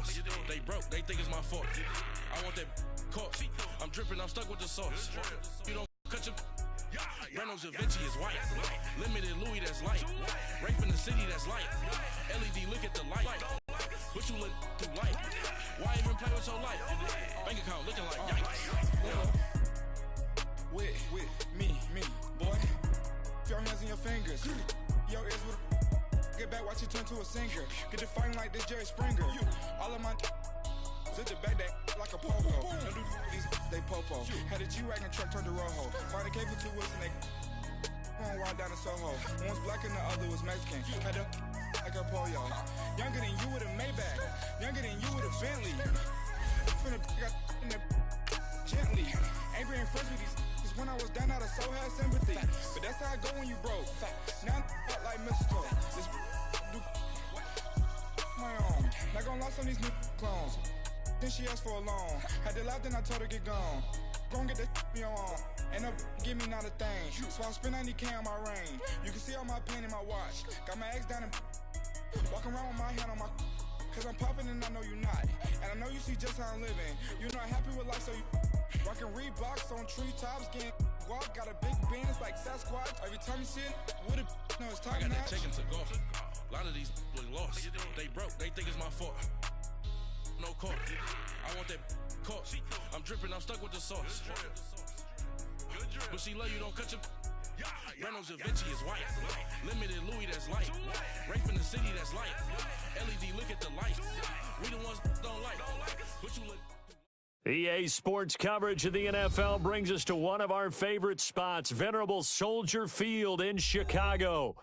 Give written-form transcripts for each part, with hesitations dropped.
lost. They broke, they think it's my fault. I want that caught. I'm dripping, I'm stuck with the sauce. You don't cut your Reynolds Da Vinci is white. Limited Louis, that's light. Rape in the city, that's light. LED, look at the light. What you look too light? Why even play with your life? Bank account looking like yikes. With me, boy. Your hands in your fingers. Your ears with get back, watch you turn to a singer. Get to fighting like this Jerry Springer. All of my sit the back that like a pogo. Don't do these, they popo. Had a G-Wagon truck turned to Rojo. Find a cable 2 wheels and they going wild down in Soho. One was black and the other was Mexican. Had a like a pollo. Younger than you with a Maybach. Younger than you with a Bentley. Finna got in the gently. Ain't been friends with these. When I was down, I so had sympathy. But that's how I go when you broke. Now I'm up like mistletoe. This do my own. Not gonna lost on these new clones. Then she asked for a loan. Had to laugh, then I told her get gone. Gon' get that me on. Ain't no give me not a thing. So I spend 90K on my range. You can see all my pain in my watch. Got my ex down and walking around with my hand on my. Cause I'm popping and I know you not. And I know you see just how I'm living. You're not happy with life, so you rockin' Reeboks on treetops, getting walk, got a big Benz like Sasquatch. Every time you see it, with a no, it's top I got notch. that taken to golf. A lot of these look lost. They broke, they think it's my fault. No caught. I want that caught. I'm dripping, I'm stuck with the sauce. But she love you, don't cut your. Reynolds Da Vinci is white. Limited Louis, that's light. Rape in the city, that's light. LED, look at the light. We the ones don't like. But you look. EA Sports coverage of the NFL brings us to one of our favorite spots, venerable Soldier Field in Chicago.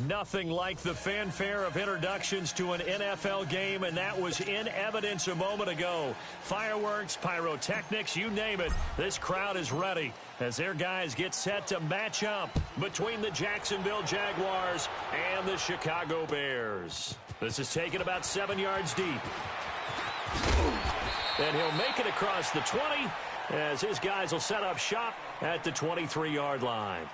Nothing like the fanfare of introductions to an NFL game, and that was in evidence a moment ago. Fireworks, pyrotechnics, you name it. This crowd is ready as their guys get set to match up between the Jacksonville Jaguars and the Chicago Bears. This is taken about 7 yards deep. And he'll make it across the 20 as his guys will set up shop at the 23-yard line.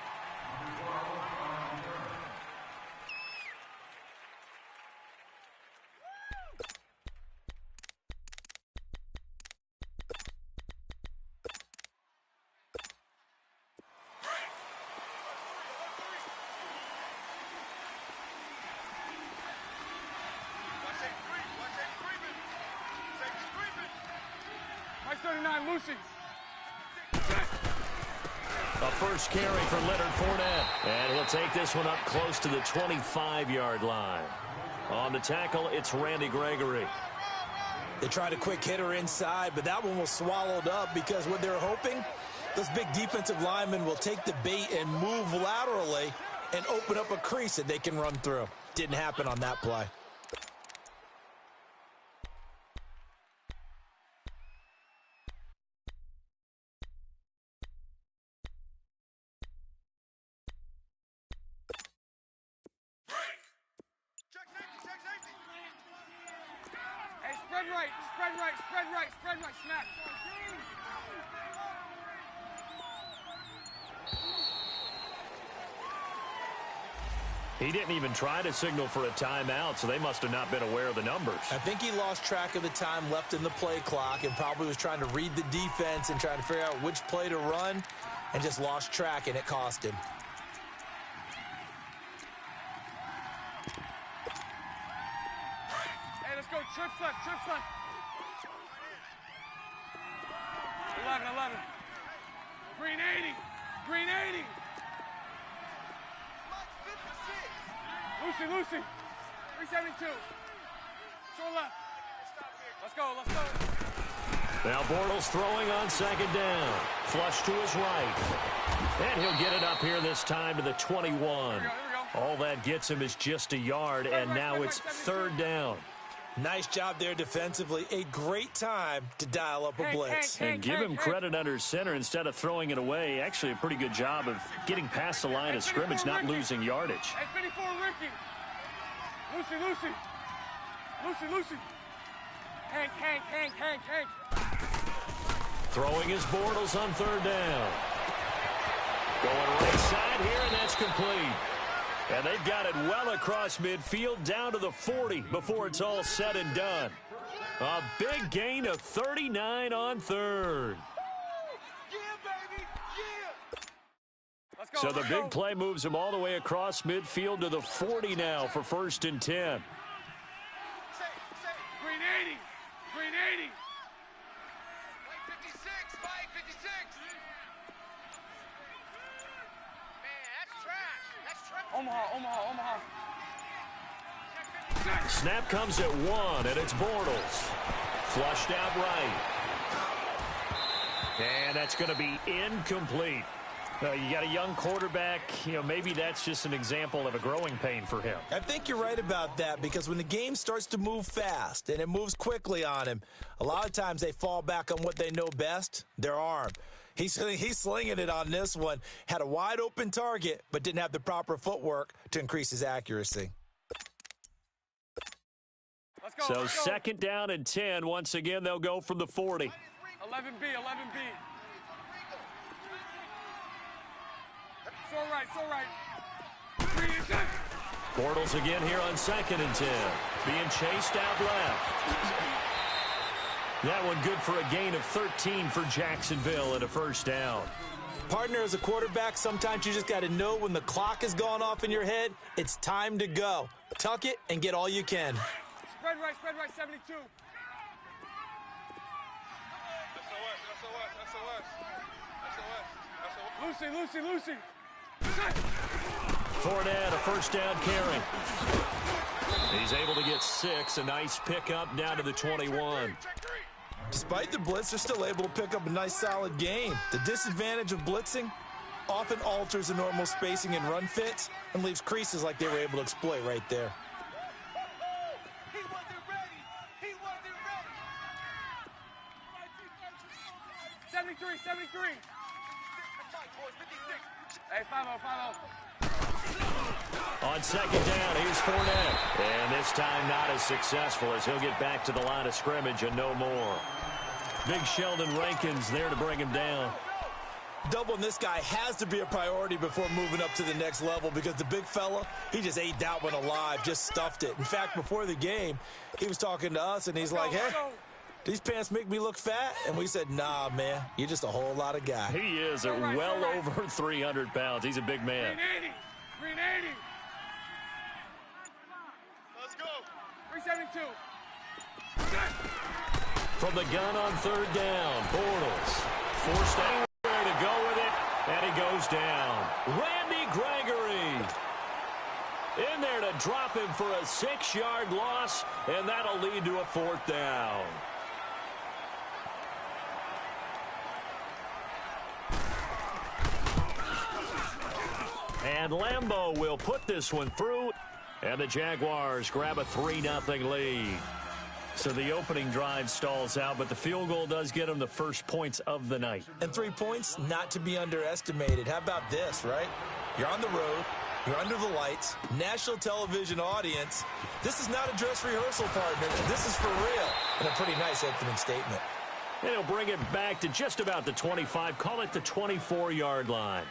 A first carry for Leonard Fournette. And he'll take this one up close to the 25-yard line. On the tackle, it's Randy Gregory. They tried a quick hitter inside, but that one was swallowed up because what they're hoping, those big defensive linemen will take the bait and move laterally and open up a crease that they can run through. Didn't happen on that play. Spread right, snap. He didn't even try to signal for a timeout, so they must have not been aware of the numbers. I think he lost track of the time left in the play clock and probably was trying to read the defense and trying to figure out which play to run and just lost track, and it cost him. Hey, let's go. Trips left, trips left. 11. Green 80. Green 80. Lucy. 372. Short left. Let's go. Now Bortles throwing on second down. Flush to his right. And he'll get it up here this time to the 21. Here we go. All that gets him is just a yard, and now it's third down. Nice job there defensively. A great time to dial up a blitz. And give him credit under center instead of throwing it away. Actually, a pretty good job of getting past the line of scrimmage, not losing yardage. Hey, 54 Ricky. Lucy. Hank. Throwing his Bortles on third down. Going right side here, and that's complete. And they've got it well across midfield, down to the 40 before it's all said and done. A big gain of 39 on third. So the big play moves him all the way across midfield to the 40 now for 1st and 10. Green 80. Green 80. White 56. White 56. Man, that's trash. That's trash. Omaha. Snap comes at 1, and it's Bortles. Flushed out right. And that's going to be incomplete. You got a young quarterback, maybe that's just an example of a growing pain for him. I think you're right about that, because when the game starts to move fast and it moves quickly on him, a lot of times they fall back on what they know best, their arm. He's slinging it on this one. Had a wide open target, but didn't have the proper footwork to increase his accuracy. Let's go. 2nd down and 10. Once again, they'll go from the 40. 11B. So right. Green and 10. Bortles again here on 2nd and 10. Being chased out left. That one good for a gain of 13 for Jacksonville and a 1st down. Partner, as a quarterback, sometimes you just got to know when the clock has gone off in your head, it's time to go. Tuck it and get all you can. Spread right, 72. Lucy. Fournette, a 1st down carry. He's able to get 6. A nice pickup down to the 21. Despite the blitz, they're still able to pick up a nice, solid gain. The disadvantage of blitzing often alters the normal spacing and run fits and leaves creases like they were able to exploit right there. He wasn't ready. 73. Hey, 5-0. On 2nd down, here's Fournette. And this time not as successful, as he'll get back to the line of scrimmage and no more. Big Sheldon Rankins there to bring him down. Doubling this guy has to be a priority before moving up to the next level, because the big fella, he just ate that one alive, just stuffed it. In fact, before the game, he was talking to us, and he's like, hey, these pants make me look fat? And we said, nah, man, you're just a whole lot of guy. He is well over 300 pounds. He's a big man. Green 80. Let's go. 372. From the gun on 3rd down, Bortles forced anywhere to go with it, and he goes down. Randy Gregory in there to drop him for a 6-yard loss, and that'll lead to a 4th down. And Lambeau will put this one through, and the Jaguars grab a 3-0 lead. So the opening drive stalls out, but the field goal does get them the first points of the night. And 3 points, not to be underestimated. How about this, right? You're on the road. You're under the lights. National television audience. This is not a dress rehearsal, partner. This is for real. And a pretty nice opening statement. And he'll bring it back to just about the 25. Call it the 24-yard line.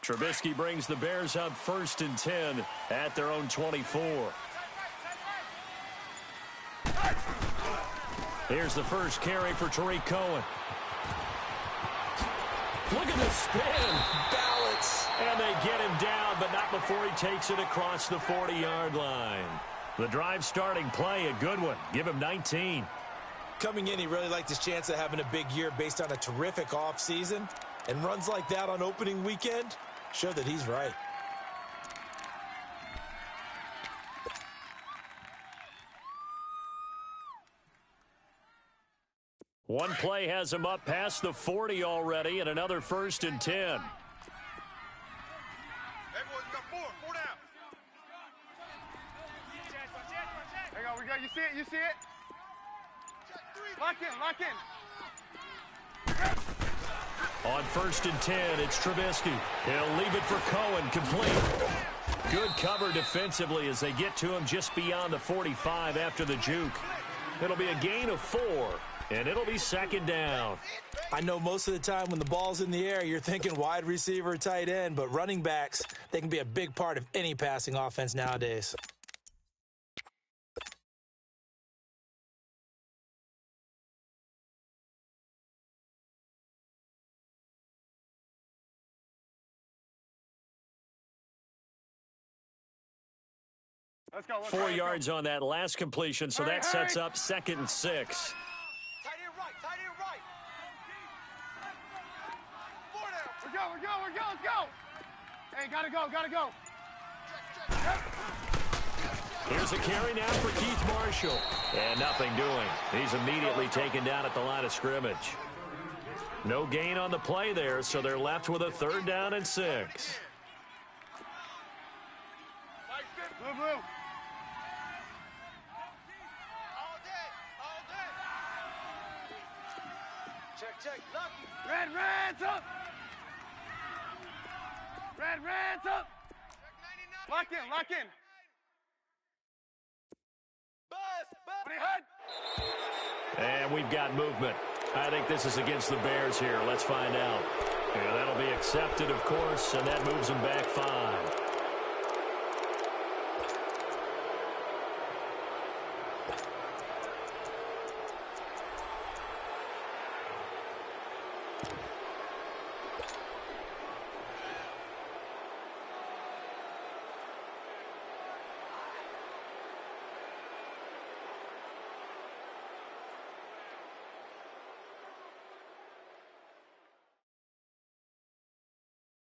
Trubisky brings the Bears up 1st and 10 at their own 24. Here's the first carry for Tariq Cohen. Look at the spin. Balance. And they get him down, but not before he takes it across the 40-yard line. The drive starting play, a good one. Give him 19. Coming in, he really liked his chance of having a big year based on a terrific offseason. And runs like that on opening weekend show that he's right. One play has him up past the 40 already, and another 1st and 10. Hey, boys, we got 4 down. There you go. we go. You see it, you see it. Lock in, lock in. On 1st and 10, it's Trubisky. He'll leave it for Cohen, complete. Good cover defensively as they get to him just beyond the 45 after the juke. It'll be a gain of 4, and it'll be 2nd down. I know most of the time when the ball's in the air, you're thinking wide receiver, tight end, but running backs, they can be a big part of any passing offense nowadays. Let's go. 4 yards on that last completion, so that sets up 2nd and 6. Tight end right, tight end right. 4 down. We're go, let's go. Hey, gotta go. Here's a carry now for Keith Marshall. And nothing doing. He's immediately taken down at the line of scrimmage. No gain on the play there, so they're left with a 3rd down and 6. Blue. All day. Check, lucky. Red's up. Red's up. Lock in. Buzz. What head? And we've got movement. I think this is against the Bears here. Let's find out. Yeah, that'll be accepted, of course, and that moves them back 5.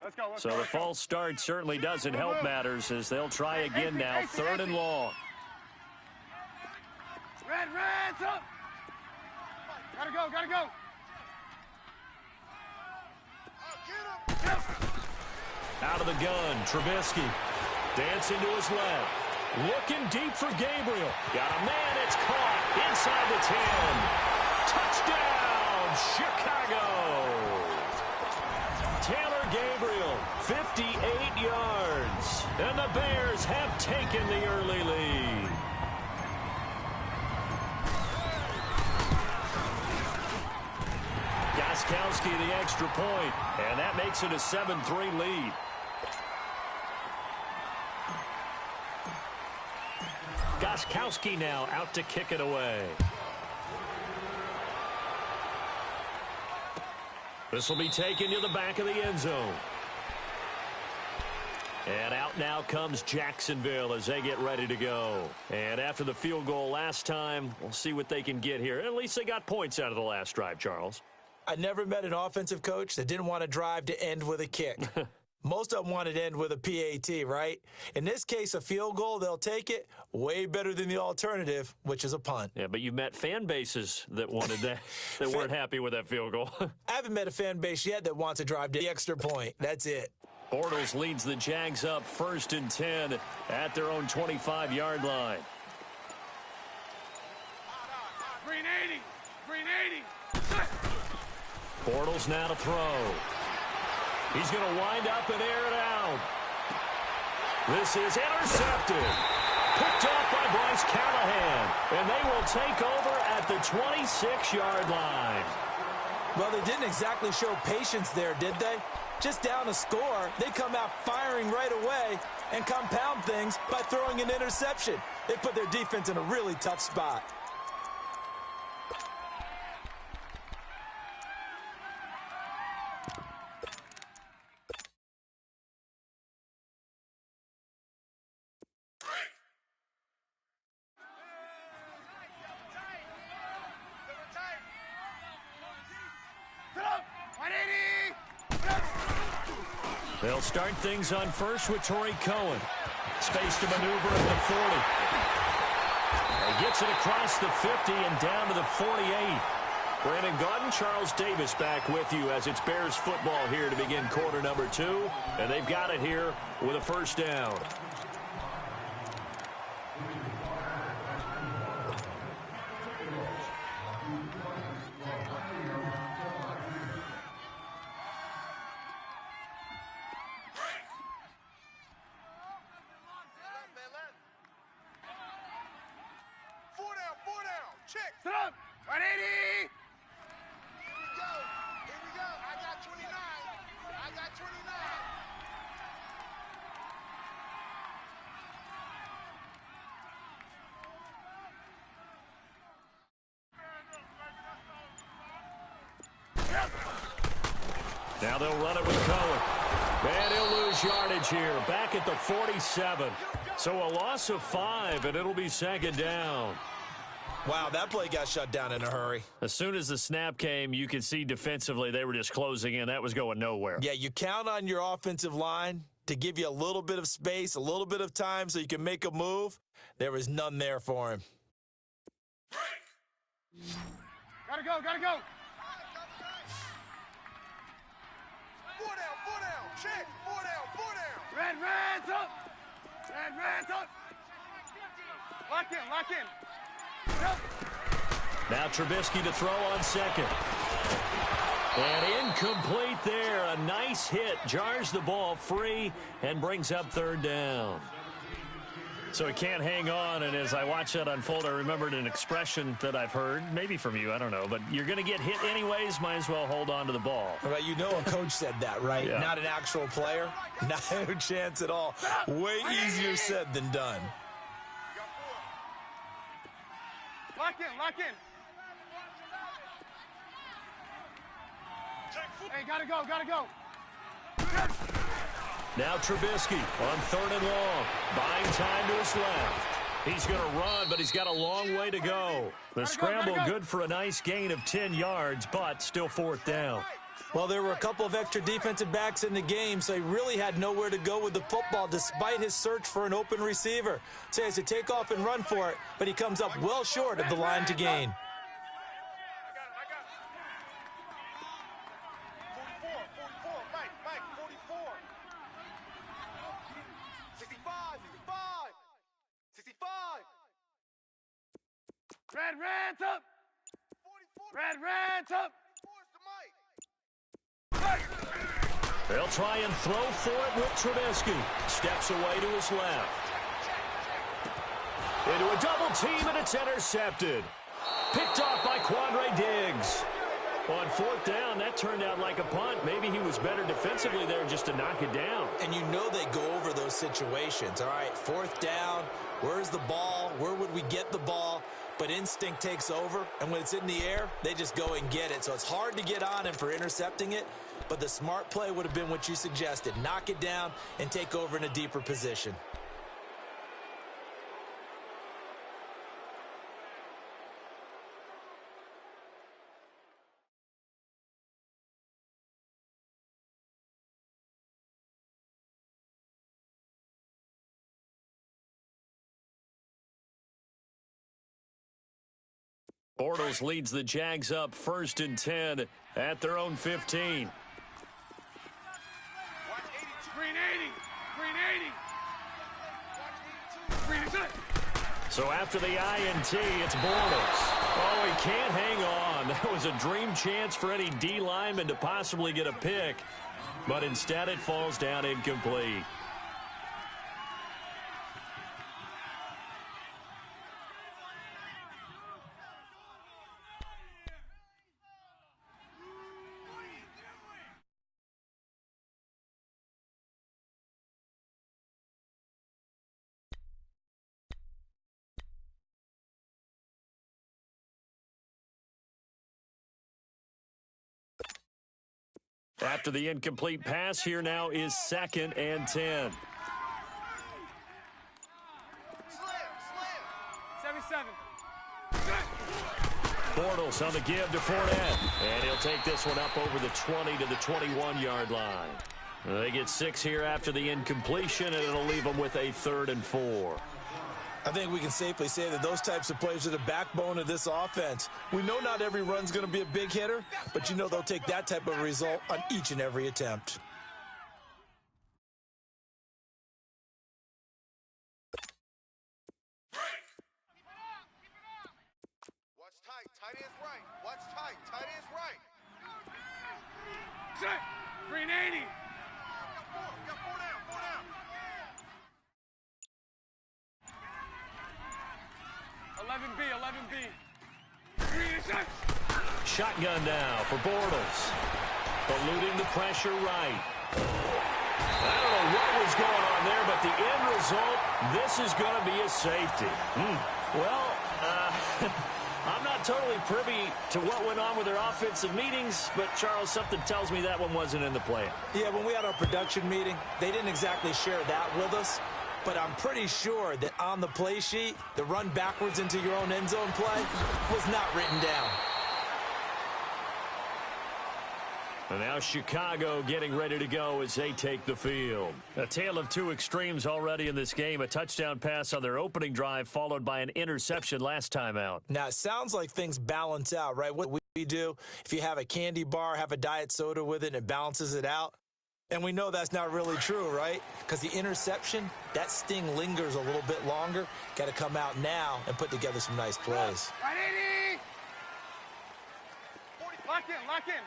Let's go. So the false start certainly doesn't help matters as they'll try again now. 3rd and long. Red's up. Gotta go. Out of the gun, Trubisky. Dancing to his left. Looking deep for Gabriel. Got a man, it's caught inside the 10. Touchdown, Chicago. Taylor Gabriel, 58 yards. And the Bears have taken the early lead. Gostkowski the extra point, and that makes it a 7-3 lead. Gostkowski now out to kick it away. This will be taken to the back of the end zone. And out now comes Jacksonville as they get ready to go. And after the field goal last time, we'll see what they can get here. At least they got points out of the last drive, Charles. I never met an offensive coach that didn't want to drive to end with a kick. Most of them wanted to end with a PAT, right? In this case, a field goal, they'll take it. Way better than the alternative, which is a punt. Yeah, but you've met fan bases that wanted that, that weren't happy with that field goal. I haven't met a fan base yet that wants to drive to the extra point. That's it. Bortles leads the Jags up 1st and 10 at their own 25-yard line. Green 80. Bortles now to throw. He's going to wind up and air it out. This is intercepted. Picked off by Bryce Callahan. And they will take over at the 26-yard line. Well, they didn't exactly show patience there, did they? Just down a score, they come out firing right away and compound things by throwing an interception. They put their defense in a really tough spot. They'll start things on first with Torrey Cohen. Space to maneuver at the 40. He gets it across the 50 and down to the 48. Brandon Gaudin, Charles Davis back with you as it's Bears football here to begin quarter number 2. And they've got it here with a 1st down. sit up. 180. Here we go. Here we go. I got 29. I got 29. Now they'll run it with Cohen. And he'll lose yardage here. Back at the 47. So a loss of 5, and it'll be second down. Wow, that play got shut down in a hurry. As soon as the snap came, you could see defensively they were just closing in. That was going nowhere. Yeah, you count on your offensive line to give you a little bit of space, a little bit of time so you can make a move. There was none there for him. Gotta go, gotta go. 4 down, check. 4 down. Red's up. Red's up. Lock in. Yep. Now Trubisky to throw on second. And incomplete there. A nice hit. Jars the ball free and brings up third down. So he can't hang on, and as I watch that unfold, I remembered an expression that I've heard, maybe from you, I don't know, but you're going to get hit anyways, might as well hold on to the ball. Right, you know a coach said that, right? Yeah. Not an actual player. No chance at all. Way easier said than done. Lock in. Hey, gotta go. Now Trubisky on third and long. Buying time to his left. He's going to run, but he's got a long way to go. The scramble good for a nice gain of 10 yards, but still fourth down. Well, there were a couple of extra defensive backs in the game, so he really had nowhere to go with the football despite his search for an open receiver. So he has to take off and run for it, but he comes up well short of the line to gain. 44, Mike, 44. 65. Red's up. 44. Red's up. They'll try and throw for it with Trubisky. Steps away to his left. Into a double team, and it's intercepted. Picked off by Quandre Diggs. On fourth down, that turned out like a punt. Maybe he was better defensively there just to knock it down. And you know they go over those situations. All right, fourth down, where's the ball? Where would we get the ball? But instinct takes over, and when it's in the air, they just go and get it. So it's hard to get on him for intercepting it, but the smart play would have been what you suggested. Knock it down and take over in a deeper position. Bortles leads the Jags up 1st and 10 at their own 15. So after the INT, it's Bortles. Oh, he can't hang on. That was a dream chance for any D lineman to possibly get a pick, but instead it falls down incomplete. After the incomplete pass, here now is 2nd and 10. 77. Bortles on the give to Fournette. And he'll take this one up over the 20 to the 21-yard line. They get 6 here after the incompletion, and it'll leave them with a 3rd and 4. I think we can safely say that those types of plays are the backbone of this offense. We know not every run's going to be a big hitter, but you know they'll take that type of result on each and every attempt. Watch tight. Tight end's right. Watch tight. Tight end's right. Check. 380. Got 4 down. 4 down. 11B. Shotgun now for Bortles. Eluding the pressure right. I don't know what was going on there, but the end result, this is going to be a safety. Well, I'm not totally privy to what went on with their offensive meetings, but, Charles, something tells me that one wasn't in the plan. Yeah, when we had our production meeting, they didn't exactly share that with us, but I'm pretty sure that on the play sheet, the run backwards into your own end zone play was not written down. And now Chicago getting ready to go as they take the field. A tale of two extremes already in this game. A touchdown pass on their opening drive followed by an interception last time out. Now, it sounds like things balance out, right? What we do, if you have a candy bar, have a diet soda with it, and it balances it out. And we know that's not really true, right? Because the interception, that sting lingers a little bit longer. Got to come out now and put together some nice plays. Right, 80. Lock in, lock in.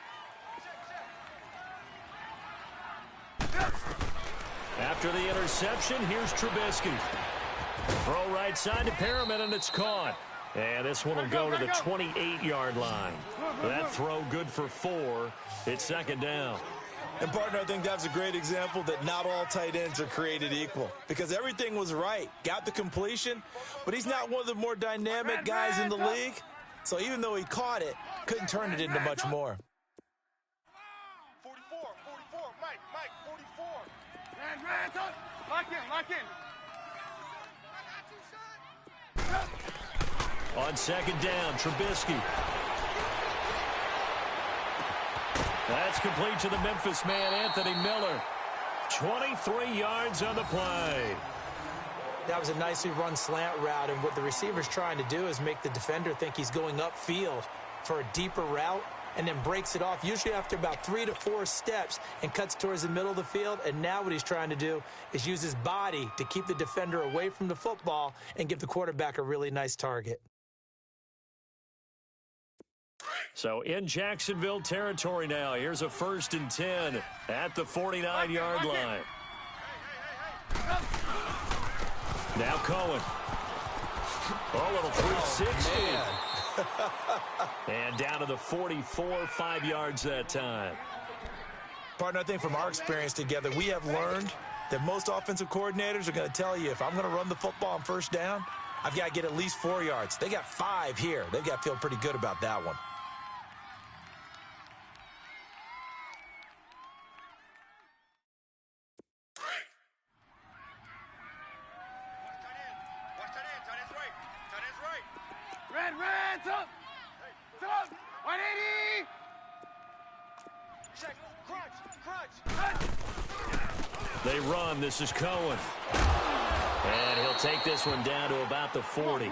After the interception, here's Trubisky. Throw right side to Perriman, and it's caught. And this one will go to the 28-yard line. That throw good for 4. It's second down. And, partner, I think that's a great example that not all tight ends are created equal. Because everything was right. Got the completion, but he's not one of the more dynamic guys in the league. So even though he caught it, couldn't turn it into much more. 44, Mike, 44. Lock in, lock in. On second down, Trubisky. That's complete to the Memphis man, Anthony Miller. 23 yards on the play. That was a nicely run slant route, and what the receiver's trying to do is make the defender think he's going upfield for a deeper route, and then breaks it off, usually after about 3 to 4 steps, and cuts towards the middle of the field. And now what he's trying to do is use his body to keep the defender away from the football and give the quarterback a really nice target. So in Jacksonville territory now. Here's a 1st and 10 at the 49-yard line. Now Cohen. A little 360. And down to the 44, 5 yards that time. Partner, I think from our experience together, we have learned that most offensive coordinators are going to tell you, if I'm going to run the football on first down, I've got to get at least 4 yards. They got 5 here. They've got to feel pretty good about that one. Red, up. 180. Check, crunch. They run. This is Cohen. And he'll take this one down to about the 40.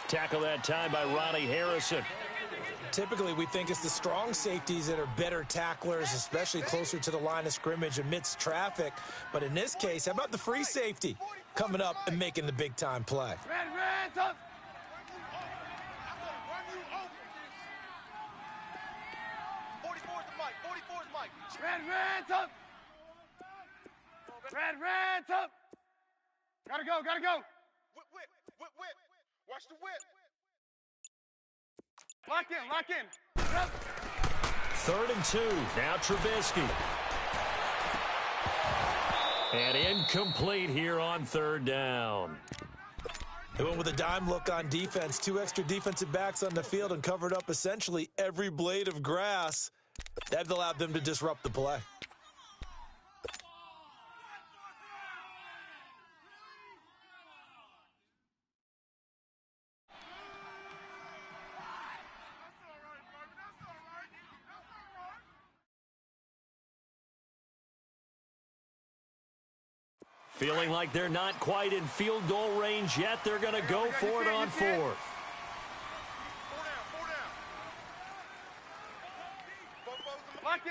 Tackle that time by Ronnie Harrison. Typically, we think it's the strong safeties that are better tacklers, especially closer to the line of scrimmage amidst traffic. But in this case, how about the free safety coming up and making the big-time play? Red, up. 44's Mike. Red, up. Red, up. Gotta go. Whip. Watch the whip. Lock in. 3rd and 2. Now Trubisky. And incomplete here on 3rd down. They went with a dime look on defense. 2 extra defensive backs on the field and covered up essentially every blade of grass. That allowed them to disrupt the play. Feeling like they're not quite in field goal range yet. They're going to go for it on 4th. 4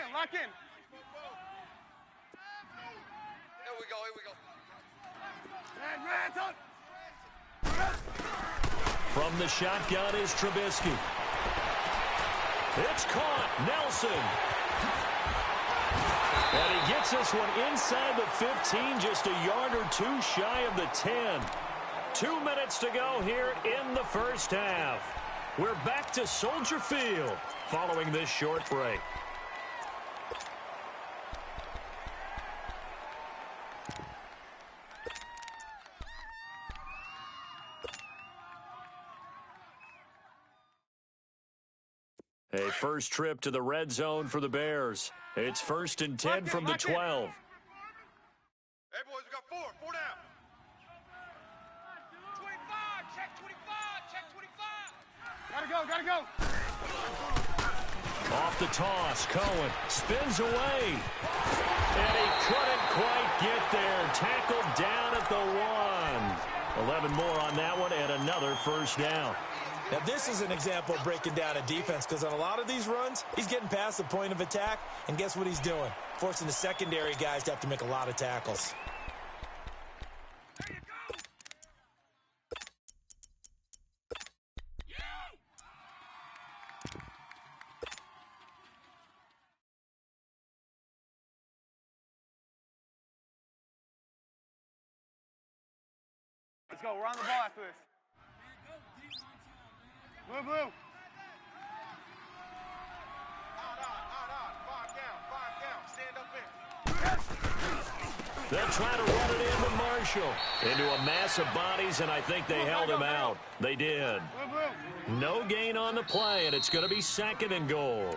down. Lock in. Here we go. Red, up. From the shotgun is Trubisky. It's caught. Nelson. And he gets this one inside the 15, just a yard or 2 shy of the 10. 2 minutes to go here in the first half. We're back to Soldier Field following this short break. A first trip to the red zone for the Bears. It's 1st and 10 from the 12. Hey, boys, we got four down. 25, check 25. Gotta go. Off the toss, Cohen spins away. And he couldn't quite get there. Tackled down at the 1. 11 more on that one and another first down. Now, this is an example of breaking down a defense because on a lot of these runs, he's getting past the point of attack, and guess what he's doing? Forcing the secondary guys to have to make a lot of tackles. Let's go. We're on the ball after this. Blue. Five down. Stand up in. They'll try to run it into Marshall. Into a mass of bodies, and I think they held him out. They did. No gain on the play, and it's going to be 2nd and goal.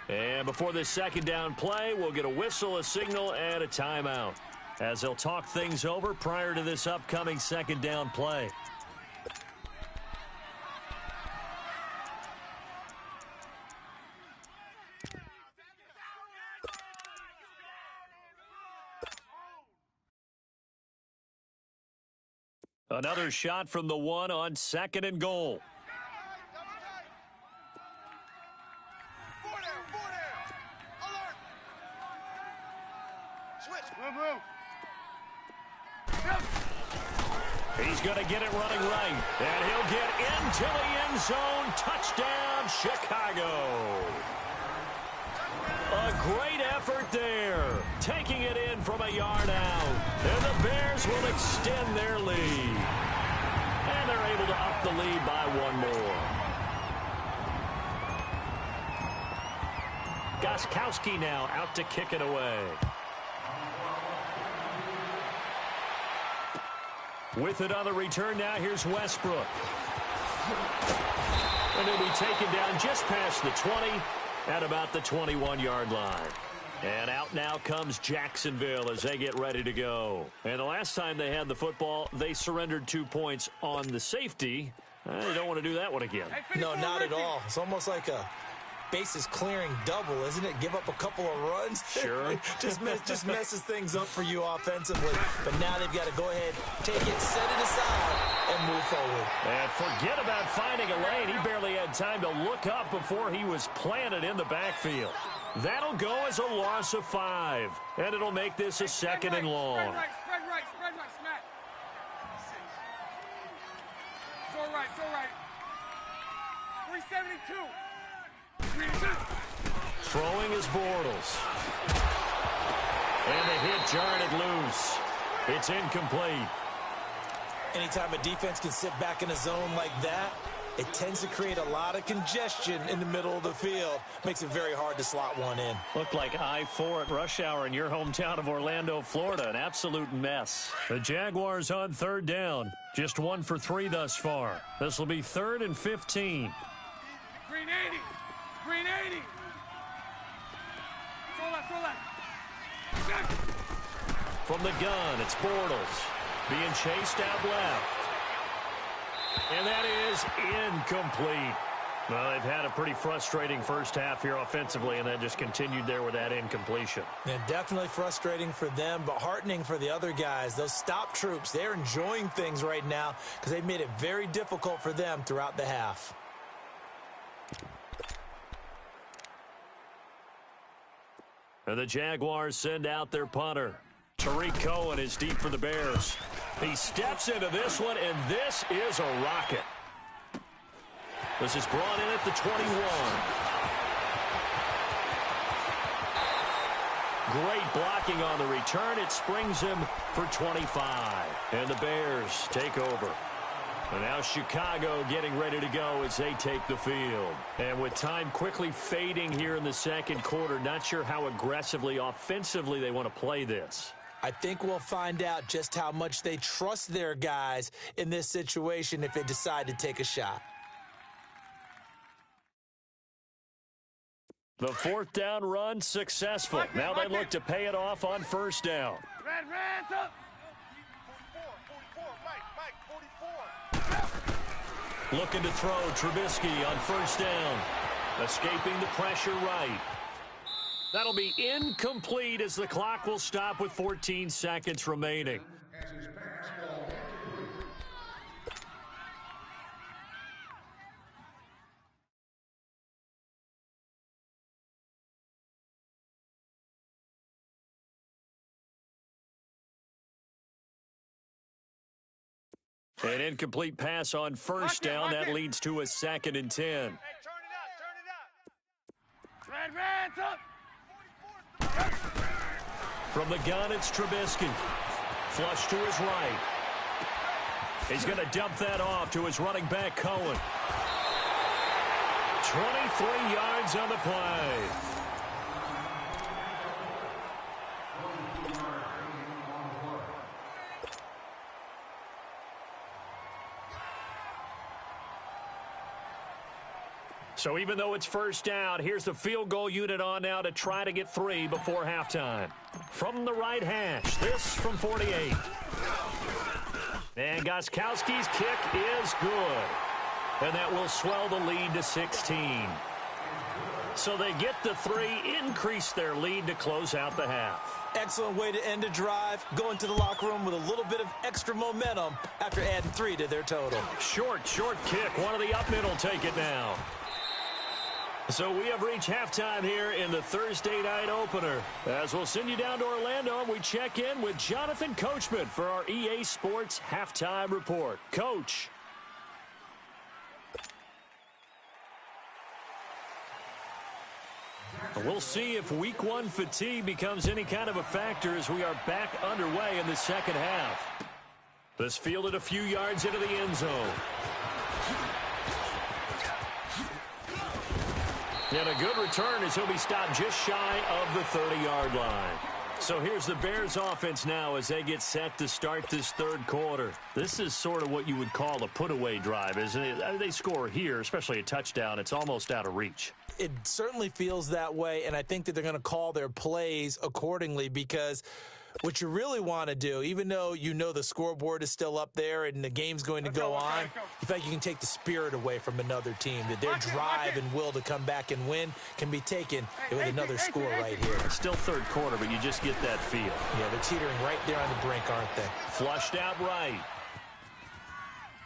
And before this 2nd down play, we'll get a whistle, a signal, and a timeout, as they'll talk things over prior to this upcoming 2nd down play. Another shot from the 1 on 2nd and goal. Four down. Alert. Switch. He's going to get it running right, and he'll get into the end zone. Touchdown, Chicago. A great effort there, taking it in from a yard out. And the Bears will extend their lead. And they're able to up the lead by 1 more. Gostkowski now out to kick it away. With it on the return now, here's Westbrook. And he'll be taken down just past the 20 at about the 21-yard line. And out now comes Jacksonville as they get ready to go. And the last time they had the football, they surrendered 2 points on the safety. They don't want to do that one again. No, not at all. It's almost like a bases clearing double, isn't it? Give up a couple of runs. Sure. just messes things up for you offensively. But now they've got to go ahead, take it, set it aside, and move forward. And forget about finding a lane. He barely had time to look up before he was planted in the backfield. That'll go as a loss of 5. And it'll make this a 2nd and long. Spread right, smack. So right. 372. Throwing is Bortles. And the hit jarred it loose. It's incomplete. Anytime a defense can sit back in a zone like that, it tends to create a lot of congestion in the middle of the field. Makes it very hard to slot one in. Looked like I-4 at rush hour in your hometown of Orlando, Florida. An absolute mess. The Jaguars on 3rd down. Just 1 for 3 thus far. This will be 3rd and 15. Green 80. So left. From the gun, it's Bortles. Being chased out left. And that is incomplete. Well, they've had a pretty frustrating first half here offensively, and then just continued there with that incompletion. Yeah, definitely frustrating for them, but heartening for the other guys. Those stop troops, they're enjoying things right now because they've made it very difficult for them throughout the half. And the Jaguars send out their punter. Tariq Cohen is deep for the Bears. He steps into this one, and this is a rocket. This is brought in at the 21. Great blocking on the return. It springs him for 25. And the Bears take over. And now Chicago getting ready to go as they take the field. And with time quickly fading here in the second quarter, not sure how aggressively, offensively they want to play this. I think we'll find out just how much they trust their guys in this situation if they decide to take a shot. The fourth down run successful. Now they look to pay it off on first down. Red, hands up. 44, Mike, 44. Looking to throw Trubisky on first down. Escaping the pressure right. That'll be incomplete as the clock will stop with 14 seconds remaining. An incomplete pass on first down. That leads to a 2nd and 10. Hey, turn it up. Red, hands up. From the gun, it's Trubisky. Flush to his right. He's going to dump that off to his running back, Cohen. 23 yards on the play. So even though it's first down, here's the field goal unit on now to try to get 3 before halftime. From the right hash, this from 48. And Gostkowski's kick is good. And that will swell the lead to 16. So they get the 3, increase their lead to close out the half. Excellent way to end a drive. Go into the locker room with a little bit of extra momentum after adding 3 to their total. Short kick. One of the up mid will take it now. So we have reached halftime here in the Thursday night opener. As we'll send you down to Orlando, and we check in with Jonathan Coachman for our EA Sports Halftime Report. Coach. We'll see if Week 1 fatigue becomes any kind of a factor as we are back underway in the second half. This fielded a few yards into the end zone. And a good return as he'll be stopped just shy of the 30-yard line. So here's the Bears offense now as they get set to start this third quarter. This is sort of what you would call a put-away drive, isn't it? They score here, especially a touchdown. It's almost out of reach. It certainly feels that way, and I think that they're going to call their plays accordingly because what you really want to do, even though you know the scoreboard is still up there and the game's going to go on, you think you can take the spirit away from another team, that their drive and will to come back and win can be taken with another score right here. It's still third quarter, but you just get that feel. Yeah, they're teetering right there on the brink, aren't they? Flushed out right.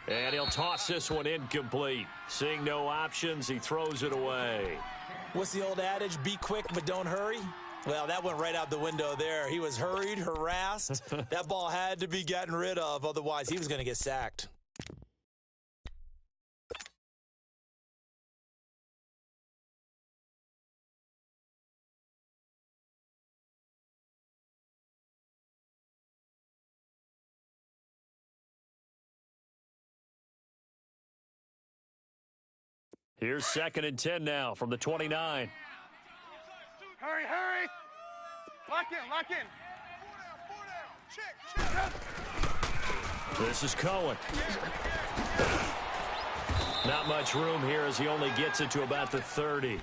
And he'll toss this one incomplete. Seeing no options, he throws it away. What's the old adage? Be quick, but don't hurry. Well, that went right out the window there. He was hurried, harassed. That ball had to be gotten rid of, otherwise he was going to get sacked. Here's 2nd and 10 now from the 29. Hurry, hurry. Lock in. 4 down. Check. This is Cohen. Not much room here as he only gets it to about the 30.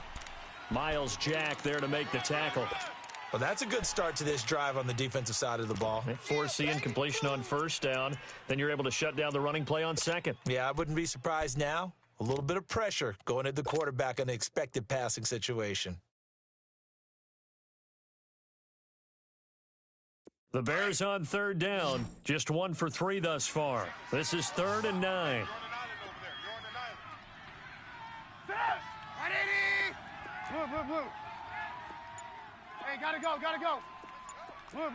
Miles Jack there to make the tackle. Well, that's a good start to this drive on the defensive side of the ball. They force the incompletion on first down. Then you're able to shut down the running play on second. Yeah, I wouldn't be surprised now. A little bit of pressure going at the quarterback in the expected passing situation. The Bears on third down. Just 1 for 3 thus far. This is 3rd and 9. You're on the island over there. Ready? Blue. Hey, gotta go. Blue.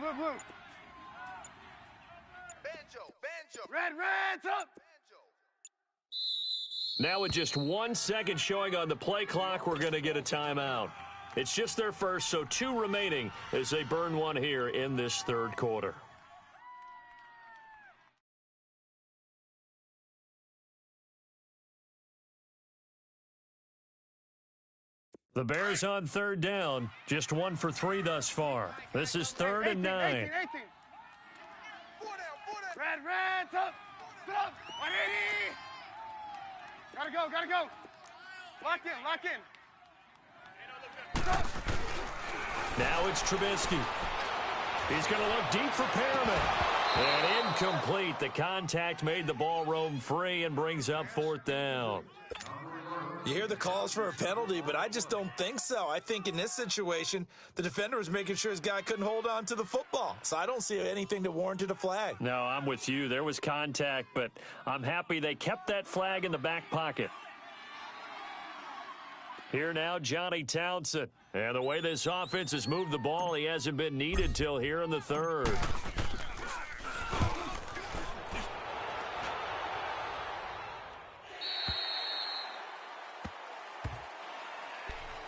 Banjo. Red's up. Now with just 1 second showing on the play clock, we're going to get a timeout. It's just their first, so 2 remaining as they burn one here in this third quarter. The Bears on third down, just 1 for 3 thus far. This is 3rd and 9. 18. Red, up, 180. Gotta go. Lock in. Now it's Trubisky. He's going to look deep for Perriman. And incomplete. The contact made the ball roam free and brings up 4th down. You hear the calls for a penalty, but I just don't think so. I think in this situation, the defender was making sure his guy couldn't hold on to the football. So I don't see anything that warranted a flag. No, I'm with you. There was contact, but I'm happy they kept that flag in the back pocket. Here now, Johnny Townsend. And the way this offense has moved the ball, he hasn't been needed till here in the 3rd.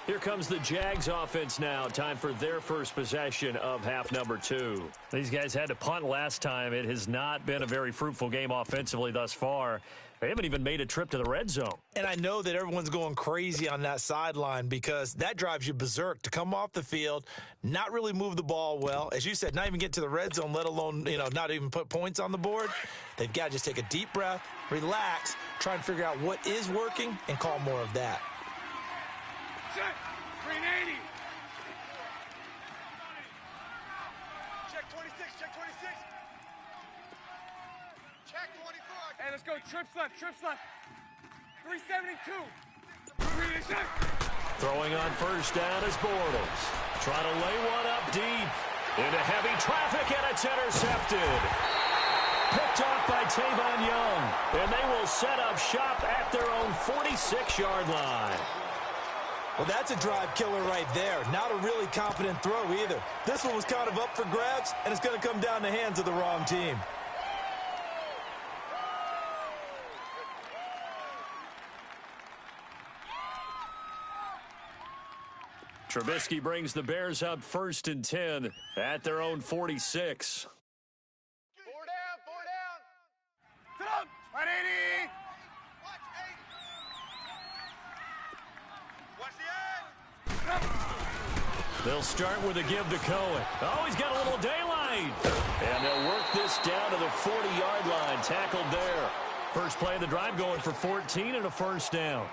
Here comes the Jags offense now. Time for their first possession of half number 2. These guys had to punt last time. It has not been a very fruitful game offensively thus far. They haven't even made a trip to the red zone. And I know that everyone's going crazy on that sideline because that drives you berserk to come off the field, not really move the ball well. As you said, not even get to the red zone, let alone, not even put points on the board. They've got to just take a deep breath, relax, try and figure out what is working, and call more of that. Check. 380. Check 26. Check 24. Hey, let's go. Trips left. 372. Throwing on first down is Bortles. Trying to lay one up deep. Into heavy traffic, and it's intercepted. Picked off by Tavon Young. And they will set up shop at their own 46-yard line. Well, that's a drive killer right there. Not a really confident throw either. This one was kind of up for grabs, and it's going to come down the hands of the wrong team. Trubisky brings the Bears up 1st and 10 at their own 46. 4 down. Sit up. 180. Watch the edge. They'll start with a give to Cohen. Oh, he's got a little daylight. And they'll work this down to the 40-yard line. Tackled there. First play of the drive going for 14 and a first down.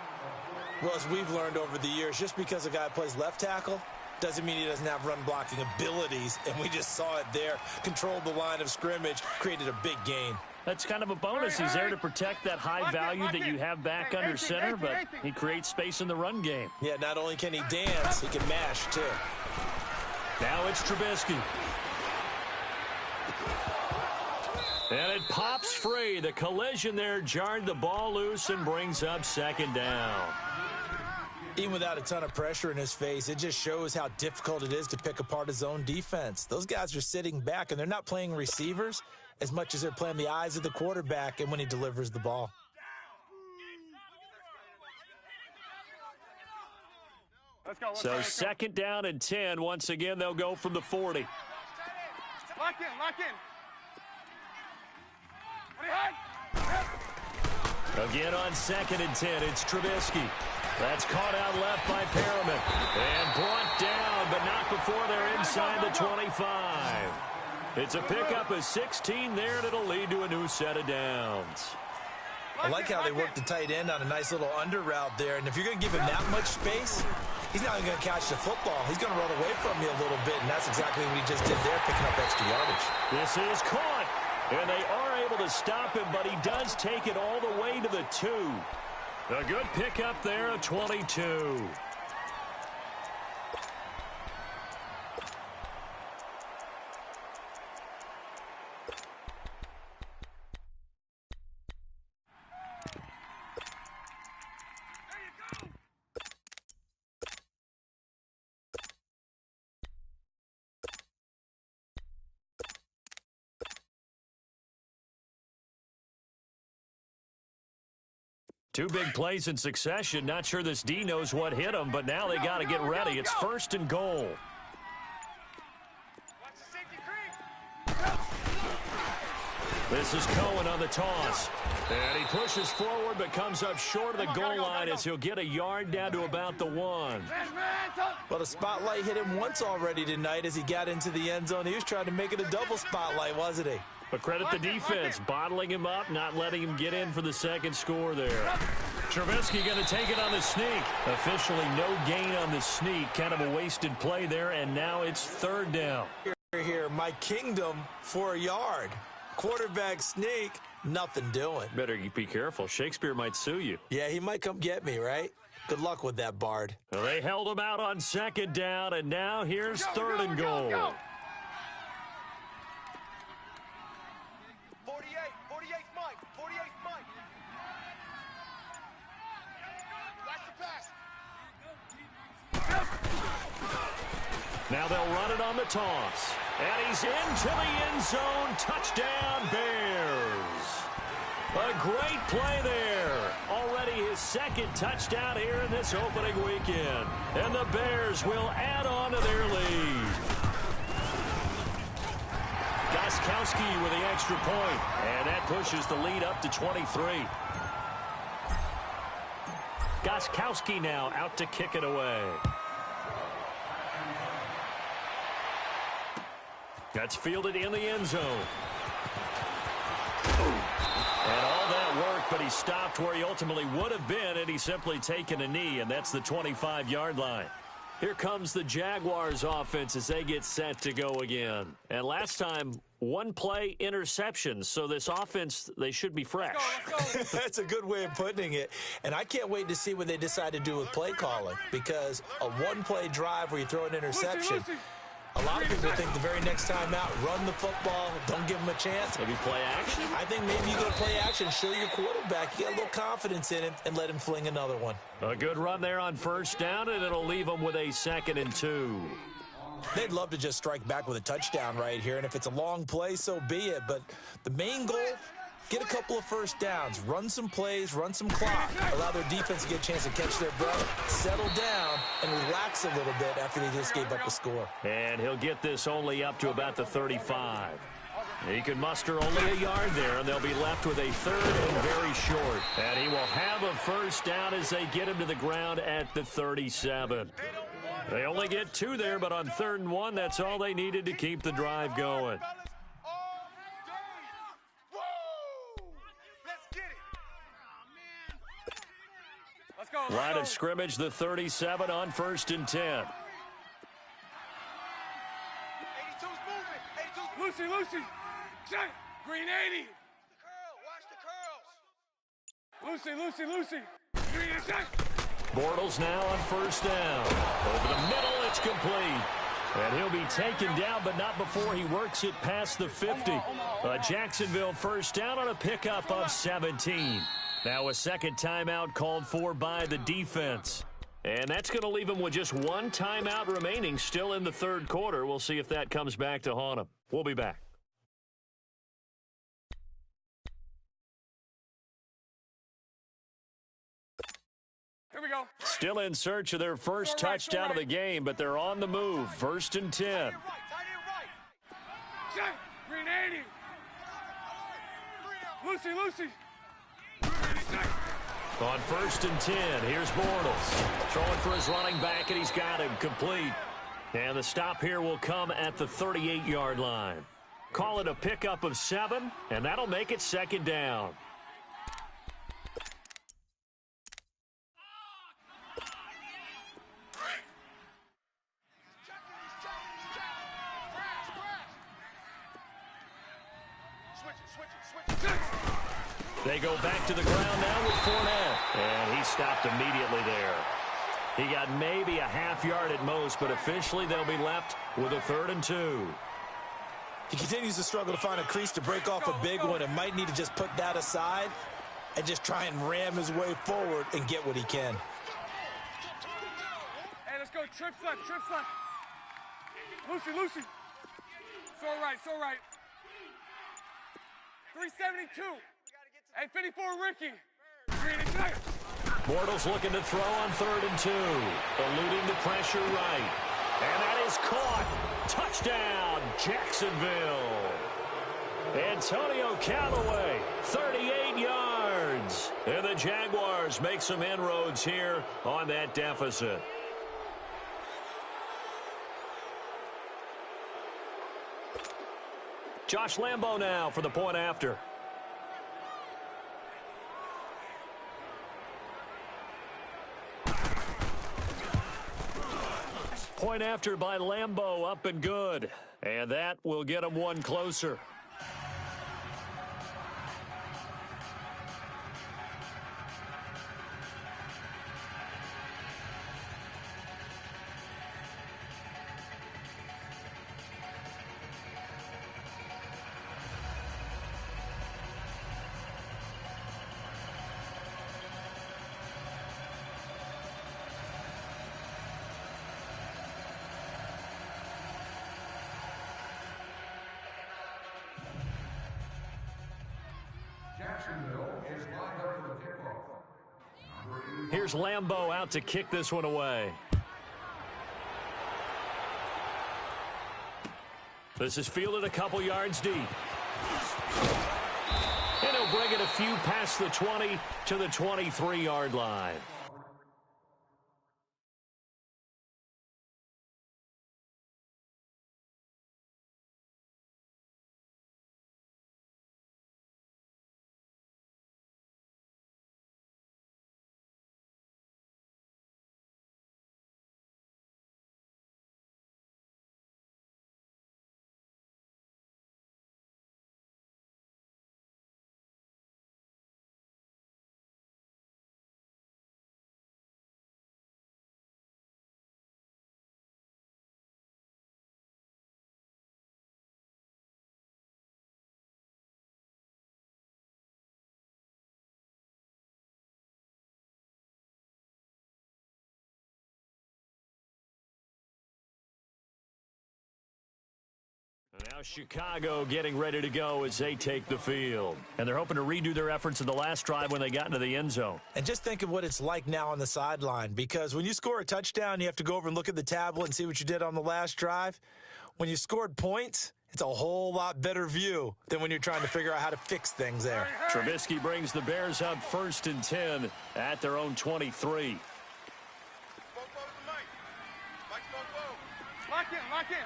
Well, as we've learned over the years, just because a guy plays left tackle doesn't mean he doesn't have run-blocking abilities, and we just saw it there. Controlled the line of scrimmage, created a big gain. That's kind of a bonus. He's there to protect that high value that you have back under center, but he creates space in the run game. Yeah, not only can he dance, he can mash, too. Now it's Trubisky. And it pops free. The collision there jarred the ball loose and brings up 2nd down. Even without a ton of pressure in his face, it just shows how difficult it is to pick apart his own defense. Those guys are sitting back, and they're not playing receivers as much as they're playing the eyes of the quarterback and when he delivers the ball. Let's go. So 2nd down and 10. Once again, they'll go from the 40. Lock in. Again on 2nd and 10, it's Trubisky. That's caught out left by Perriman. And brought down, but not before they're inside the 25. It's a pickup of 16 there, and it'll lead to a new set of downs. I like how they worked the tight end on a nice little under route there. And if you're going to give him that much space, he's not even going to catch the football. He's going to run away from you a little bit, and that's exactly what he just did there, picking up extra yardage. This is caught, and they are able to stop him, but he does take it all the way to the 2. A good pickup there, a 22. Two big plays in succession. Not sure this D knows what hit him, but now they got to get ready. It's 1st and goal. Watch the safety creep. This is Cohen on the toss. And he pushes forward but comes up short of the goal line as he'll get a yard down to about the 1. Well, the spotlight hit him once already tonight as he got into the end zone. He was trying to make it a double spotlight, wasn't he? But credit the defense, bottling him up, not letting him get in for the second score there. Trubisky going to take it on the sneak. Officially no gain on the sneak. Kind of a wasted play there, and now it's 3rd down. Here, my kingdom for a yard. Quarterback sneak, nothing doing. Better be careful. Shakespeare might sue you. Yeah, he might come get me, right? Good luck with that, Bard. Well, they held him out on 2nd down, and now here's 3rd and goal. 48 Mike. 48 Mike. Watch the pass. Now they'll run it on the toss. And he's into the end zone. Touchdown, Bears. A great play there. Already his 2nd touchdown here in this opening weekend. And the Bears will add on to their lead. Gostkowski with the extra point. And that pushes the lead up to 23. Gostkowski now out to kick it away. That's fielded in the end zone. And all that work, but he stopped where he ultimately would have been, and he's simply taken a knee, and that's the 25-yard line. Here comes the Jaguars offense as they get set to go again. And last time, 1 play interception. So this offense, they should be fresh. Let's go. That's a good way of putting it. And I can't wait to see what they decide to do with play calling, because a 1-play drive where you throw an interception, a lot of people think the very next time out, run the football, don't give him a chance. Maybe play action? I think maybe you go to play action, show your quarterback, you get a little confidence in him, and let him fling another one. A good run there on 1st down, and it'll leave them with a 2nd and 2. They'd love to just strike back with a touchdown right here, and if it's a long play, so be it. But the main goal, get a couple of 1st downs, run some plays, run some clock, allow their defense to get a chance to catch their breath, settle down, and relax a little bit after they just gave up a score. And he'll get this only up to about the 35. He can muster only a yard there, and they'll be left with a 3rd and very short. And he will have a 1st down as they get him to the ground at the 37. They only get 2 there, but on 3rd and 1, that's all they needed to keep the drive going. Line of scrimmage, the 37 on 1st and 10. 82's moving. 82's Lucy. Check. Green 80. Watch the curl. Lucy. Green and check. Bortles now on 1st down. Over the middle, it's complete. And he'll be taken down, but not before he works it past the 50. Jacksonville 1st down on a pickup of 17. Now a 2nd timeout called for by the defense. And that's going to leave him with just 1 timeout remaining still in the 3rd quarter. We'll see if that comes back to haunt him. We'll be back. Here we go. Still in search of their first touchdown of the game, but they're on the move. 1st and 10. Check. Green 80. Lucy. On 1st and 10, here's Bortles. Throwing for his running back, and he's got him complete. And the stop here will come at the 38-yard line. Call it a pickup of 7, and that'll make it 2nd down. They go back to the ground now with Fournette. And he stopped immediately there. He got maybe a half yard at most, but officially they'll be left with a 3rd and 2. He continues to struggle to find a crease to break off a big one and might need to just put that aside and just try and ram his way forward and get what he can. Hey, let's go. Trips left. Lucy. So right. 372. Hey, 54, Ricky. Green and check. Bortles looking to throw on 3rd and 2. Eluding the pressure right. And that is caught. Touchdown, Jacksonville. Antonio Callaway, 38 yards. And the Jaguars make some inroads here on that deficit. Josh Lambo now for the point after. Point after by Lambo, up and good. And that will get him one closer. Here's Lambo out to kick this one away. This is fielded a couple yards deep. And he'll bring it a few past the 20 to the 23-yard line. Now Chicago getting ready to go as they take the field. And they're hoping to redo their efforts in the last drive when they got into the end zone. And just think of what it's like now on the sideline, because when you score a touchdown, you have to go over and look at the tablet and see what you did on the last drive. When you scored points, it's a whole lot better view than when you're trying to figure out how to fix things there. Trubisky brings the Bears up 1st and 10 at their own 23. Lock in, lock in.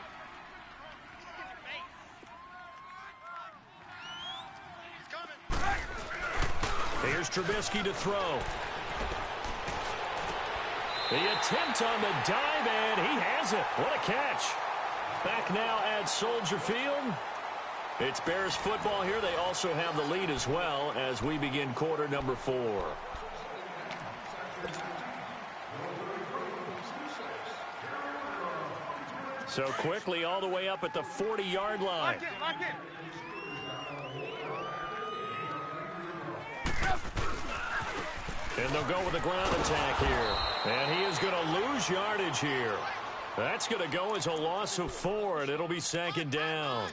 Here's Trubisky to throw. The attempt on the dive, and he has it. What a catch. Back now at Soldier Field. It's Bears football here. They also have the lead as well as we begin quarter number 4. So quickly all the way up at the 40-yard line. Lock in, lock in. And they'll go with a ground attack here. And he is going to lose yardage here. That's going to go as a loss of 4, and it'll be 2nd down.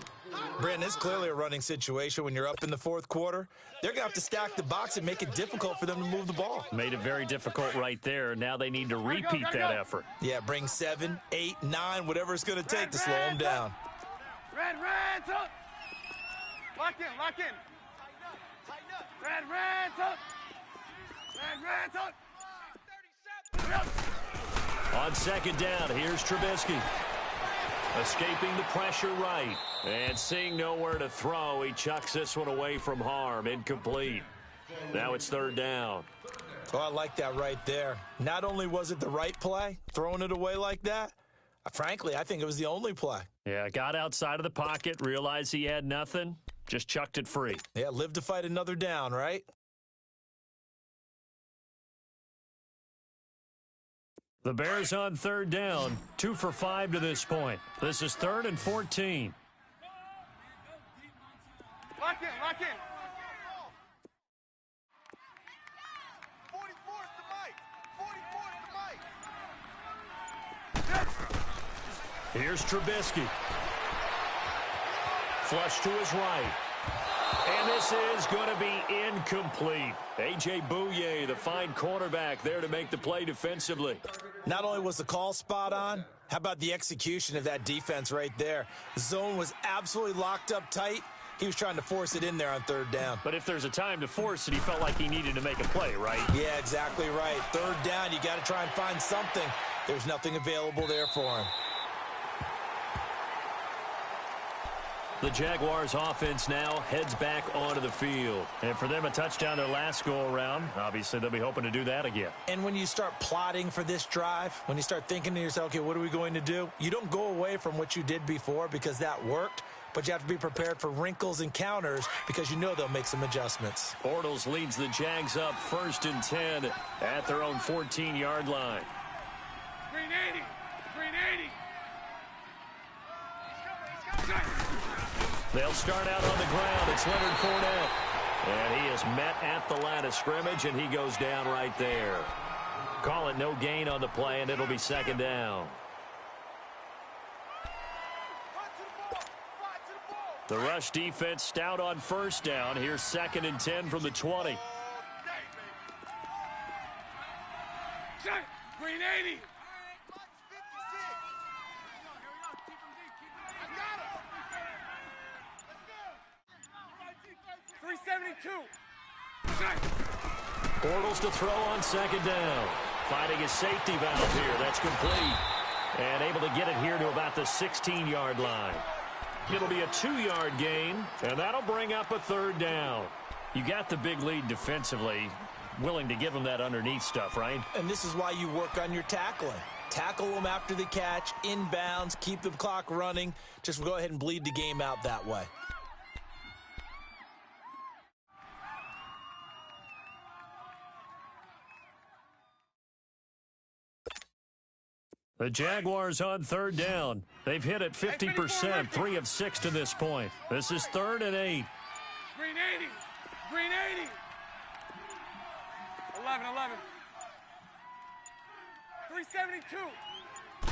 Brandon, it's clearly a running situation when you're up in the 4th quarter. They're going to have to stack the box and make it difficult for them to move the ball. Made it very difficult right there. Now they need to repeat that effort. Yeah, bring 7, 8, 9, whatever it's going to take to slow them down. Red, up. Lock in, lock in. Red, up. Red, up. On 2nd down, here's Trubisky. Escaping the pressure right. And seeing nowhere to throw, he chucks this one away from harm. Incomplete. Now it's 3rd down. Oh, I like that right there. Not only was it the right play, throwing it away like that, frankly, I think it was the only play. Yeah, got outside of the pocket, realized he had nothing, just chucked it free. Yeah, live to fight another down, right? The Bears on 3rd down, 2 for 5 to this point. This is 3rd and 14. Lock in, lock in. 44 is the mic. 44 is the mic. Here's Trubisky. Flush to his right. And this is going to be incomplete. A.J. Bouye, the fine cornerback, there to make the play defensively. Not only was the call spot on, how about the execution of that defense right there? The zone was absolutely locked up tight. He was trying to force it in there on third down. But if there's a time to force it, he felt like he needed to make a play, right? Yeah, exactly right. Third down, you got to try and find something. There's nothing available there for him. The Jaguars offense now heads back onto the field. And for them, a touchdown their last go-around. Obviously, they'll be hoping to do that again. And when you start plotting for this drive, when you start thinking to yourself, okay, what are we going to do? You don't go away from what you did before because that worked, but you have to be prepared for wrinkles and counters because you know they'll make some adjustments. Bortles leads the Jags up 1st and 10 at their own 14-yard line. Green 80. Green 80. They'll start out on the ground. It's Leonard Fournette. And he is met at the line of scrimmage, and he goes down right there. Call it no gain on the play, and it'll be 2nd down. The rush defense stout on 1st down. Here's 2nd and 10 from the 20. Green 80. 372. Bortles to throw on 2nd down. Finding his safety valve here. That's complete. And able to get it here to about the 16-yard line. It'll be a 2-yard gain, and that'll bring up a 3rd down. You got the big lead defensively. Willing to give them that underneath stuff, right? And this is why you work on your tackling. Tackle them after the catch, inbounds, keep the clock running. Just go ahead and bleed the game out that way. The Jaguars on 3rd down. They've hit it 50%, 3 of 6 to this point. This is 3rd and 8. Green 80. Green 80. 11. 372.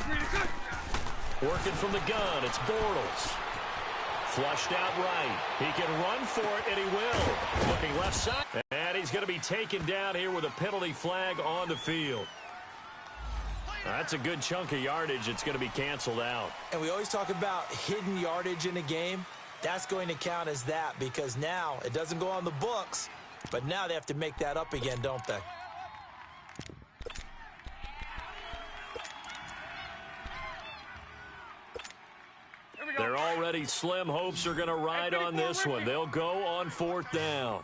Green good. Working from the gun, it's Bortles. Flushed out right. He can run for it, and he will. Looking left side. And he's going to be taken down here with a penalty flag on the field. That's a good chunk of yardage. It's going to be canceled out. And we always talk about hidden yardage in a game. That's going to count as that because now it doesn't go on the books, but now they have to make that up again, don't they? Their already slim hopes are going to ride on this one. They'll go on 4th down.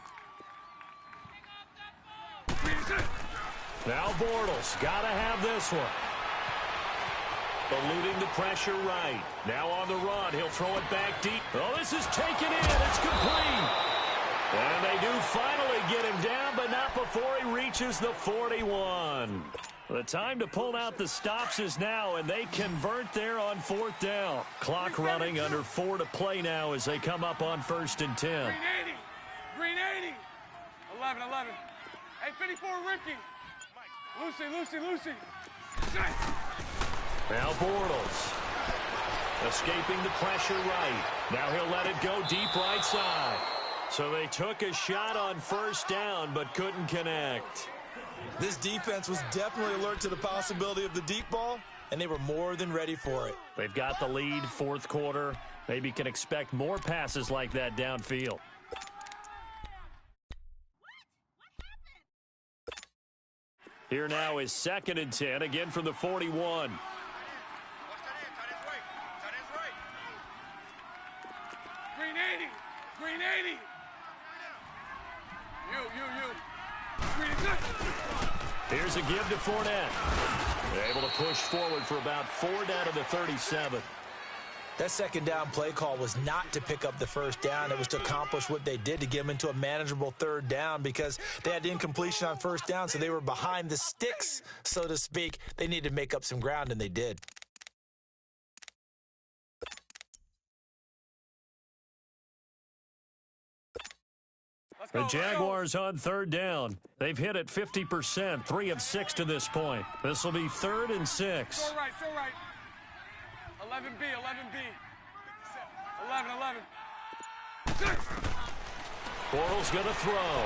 Now Bortles got to have this one. Eluding the pressure right. Now on the run. He'll throw it back deep. Oh, this is taken in. It's complete. And they do finally get him down, but not before he reaches the 41. The time to pull out the stops is now, and they convert there on 4th down. Clock running, under 4 to play now as they come up on 1st and 10. Green 80. Green 80. 11. Hey, 54 Ricky. Lucy. Now Bortles. Escaping the pressure right. Now he'll let it go deep right side. So they took a shot on 1st down, but couldn't connect. This defense was definitely alert to the possibility of the deep ball, and they were more than ready for it. They've got the lead, 4th quarter. Maybe can expect more passes like that downfield. Here now is 2nd and 10, again from the 41. Green 80. Green 80. You. Green good. Here's a give to Fournette. They're able to push forward for about 4 down to the 37. That 2nd down play call was not to pick up the 1st down. It was to accomplish what they did to get them into a manageable 3rd down because they had incompletion on 1st down, so they were behind the sticks, so to speak. They needed to make up some ground, and they did. The Jaguars on 3rd down. They've hit it 50%, 3 of 6 to this point. This will be 3rd and 6. So right. 11B. 11. Bortles going to throw.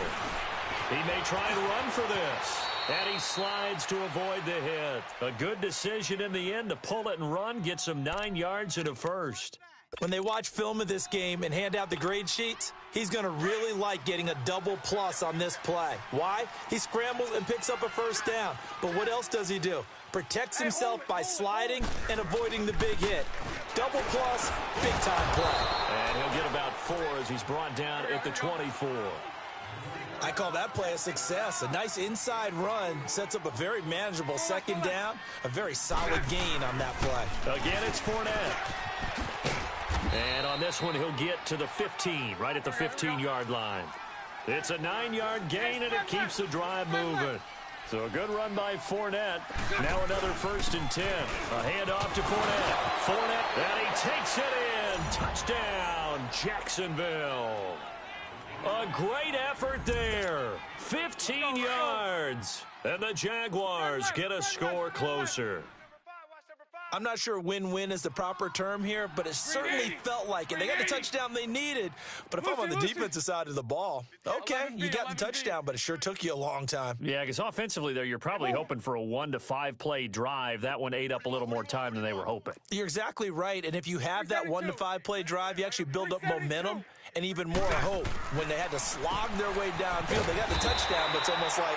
He may try and run for this. And he slides to avoid the hit. A good decision in the end to pull it and run. Gets him 9 yards and a first. When they watch film of this game and hand out the grade sheets, he's going to really like getting a double plus on this play. Why? He scrambles and picks up a first down. But what else does he do? Protects himself by sliding and avoiding the big hit. Double plus, big-time play. And he'll get about 4 as he's brought down at the 24. I call that play a success. A nice inside run sets up a very manageable second down, a very solid gain on that play. Again, it's Fournette. And on this one, he'll get to the 15, right at the 15-yard line. It's a 9-yard gain, and it keeps the drive moving. So a good run by Fournette. Now another 1st and 10. A handoff to Fournette. Fournette, and he takes it in. Touchdown, Jacksonville. A great effort there. 15 yards. And the Jaguars get a score closer. I'm not sure win-win is the proper term here, but it certainly felt like it. They got the touchdown they needed, but if I'm on the defensive side of the ball, okay, you got the touchdown, but it sure took you a long time. Yeah, because offensively there, you're probably hoping for a 1 to 5 play drive. That one ate up a little more time than they were hoping. You're exactly right, and if you have that 1 to 5 play drive, you actually build up momentum and even more hope. When they had to slog their way downfield, they got the touchdown, but it's almost like,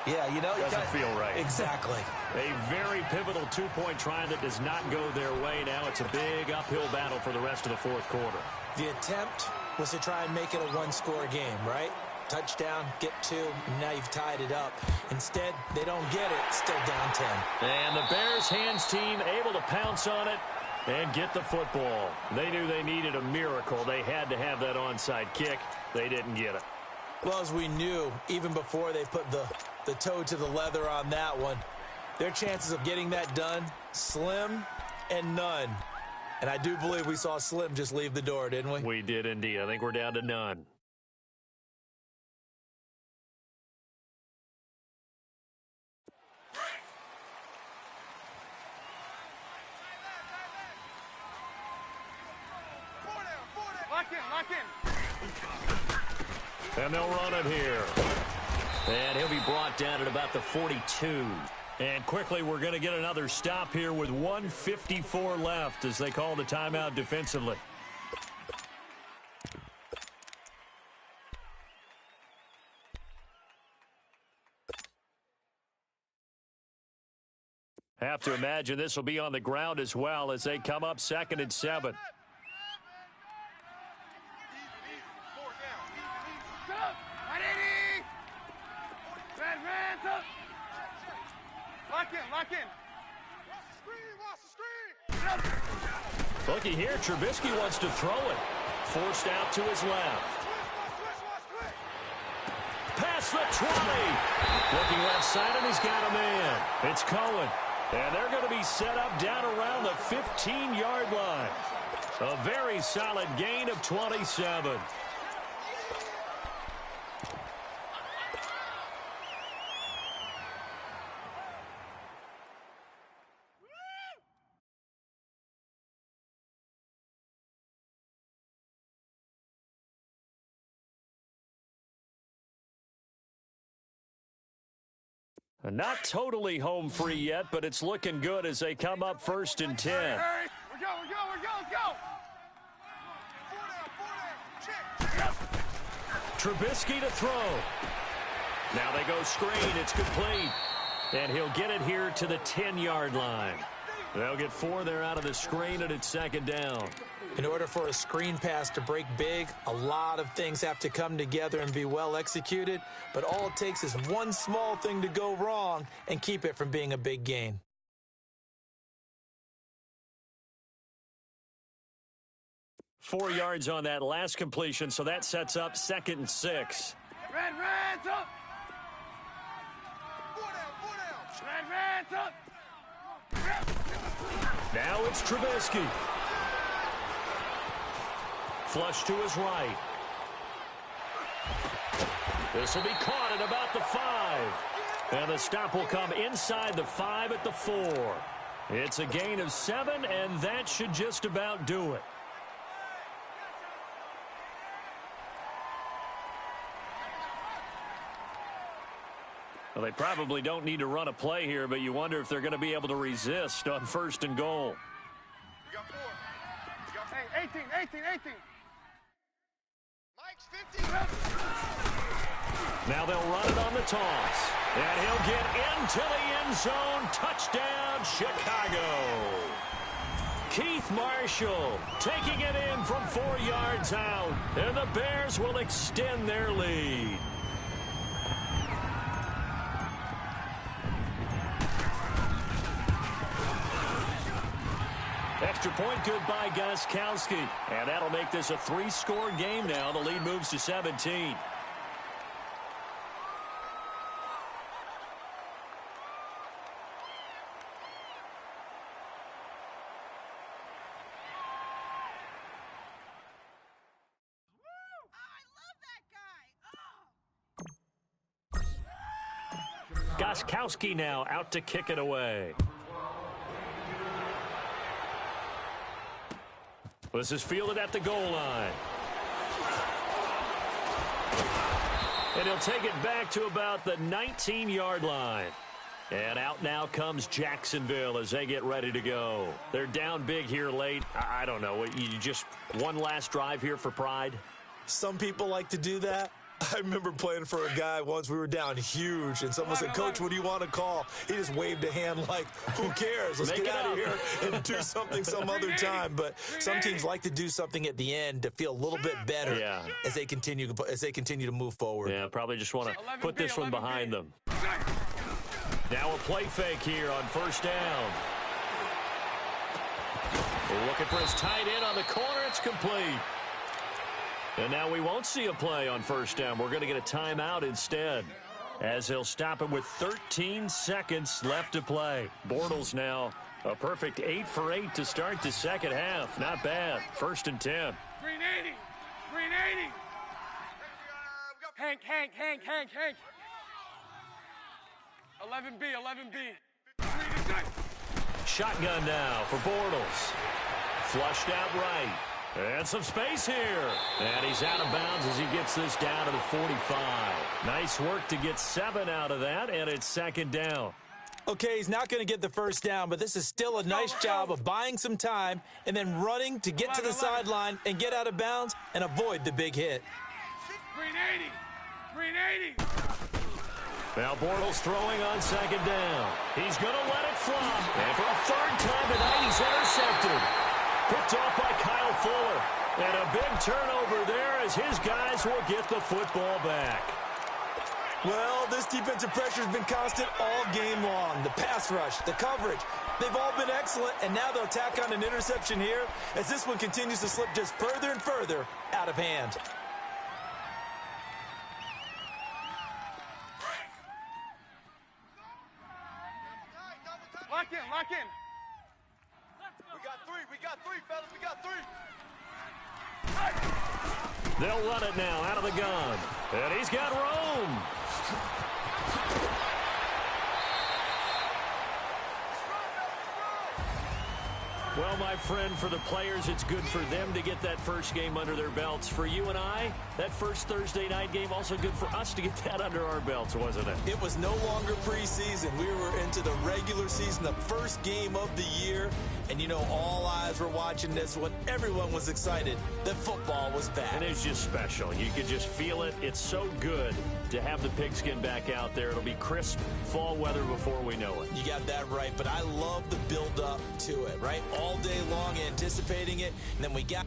yeah, you know, doesn't feel right. Exactly. A very pivotal 2-point try that does not go their way. Now it's a big uphill battle for the rest of the 4th quarter. The attempt was to try and make it a 1-score game, right? Touchdown, get 2, and now you've tied it up. Instead, they don't get it, still down 10. And the Bears hands team able to pounce on it and get the football. They knew they needed a miracle. They had to have that onside kick. They didn't get it. Well, as we knew, even before they put the toe to the leather on that one, their chances of getting that done, slim and none. And I do believe we saw Slim just leave the door, didn't we? We did indeed. I think we're down to none. Lock in. And they'll run it here. And he'll be brought down at about the 42. And quickly, we're going to get another stop here with 1:54 left as they call the timeout defensively. Have to imagine this will be on the ground as well as they come up 2nd and 7. Lock in. Looky here, Trubisky wants to throw it. Forced out to his left. Past the 20. Looking left side, and he's got a man. It's Cohen. And they're going to be set up down around the 15-yard line. A very solid gain of 27. Not totally home free yet, but it's looking good as they come up 1st and 10. We're go, let's go. Trubisky to throw. Now they go screen. It's complete. And he'll get it here to the 10-yard line. They'll get 4 there out of the screen, and it's 2nd down. In order for a screen pass to break big, a lot of things have to come together and be well executed, but all it takes is one small thing to go wrong and keep it from being a big gain. Four yards on that last completion, so that sets up 2nd and 6. Red's up. Red's up. Now it's Trubisky. Flush to his right. This will be caught at about the 5. And the stop will come inside the 5 at the 4. It's a gain of 7, and that should just about do it. Well, they probably don't need to run a play here, but you wonder if they're going to be able to resist on 1st and goal. We got 4. 18. Mike's 50. Now they'll run it on the toss. And he'll get into the end zone. Touchdown, Chicago. Keith Marshall taking it in from 4 yards out. And the Bears will extend their lead. Extra point good by Gostkowski. And that'll make this a 3-score game now. The lead moves to 17. Gostkowski now out to kick it away. This is fielded at the goal line. And he'll take it back to about the 19-yard line. And out now comes Jacksonville as they get ready to go. They're down big here late. I don't know. You just one last drive here for pride? Some people like to do that. I remember playing for a guy once. We were down huge, and someone said, "Coach, what do you want to call?" He just waved a hand like, who cares? Let's get out of here and do something some other time. But some teams like to do something at the end to feel a little bit better as they continue to move forward. Yeah, probably just want to put this one behind them. Now a play fake here on first down. We're looking for his tight end on the corner. It's complete. And now we won't see a play on first down. We're going to get a timeout instead, as they'll stop it with 13 seconds left to play. Bortles now a perfect 8 for 8 to start the second half. Not bad. 1st and 10. 380. Hank. 11B. Shotgun now for Bortles. Flushed out right. And some space here. And he's out of bounds as he gets this down to the 45. Nice work to get 7 out of that, and it's 2nd down. Okay, he's not going to get the first down, but this is still a nice job of buying some time and then running to get to the sideline and get out of bounds and avoid the big hit. 380. Now Bortles throwing on 2nd down. He's going to let it fly. And for a 3rd time tonight, he's intercepted. Picked off by Kyle Fuller. And a big turnover there as his guys will get the football back. Well, this defensive pressure has been constant all game long. The pass rush, the coverage, they've all been excellent, and now they'll tack on an interception here as this one continues to slip just further and further out of hand. Lock in. We got three, fellas. We got 3. They'll run it now out of the gun. And he's got Rome. Well, my friend, for the players, it's good for them to get that first game under their belts. For you and I, that first Thursday night game, also good for us to get that under our belts, wasn't it? It was no longer preseason. We were into the regular season, the first game of the year. And, you know, all eyes were watching this one. Everyone was excited that football was back. And it's just special. You could just feel it. It's so good to have the pigskin back out there. It'll be crisp fall weather before we know it. You got that right, but I love the build-up to it, right? All day long anticipating it, and then we got...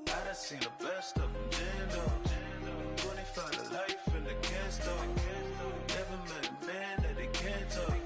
I seen the best of them jammed up. 25 to life and they can't stop. Never met a man that they can't talk.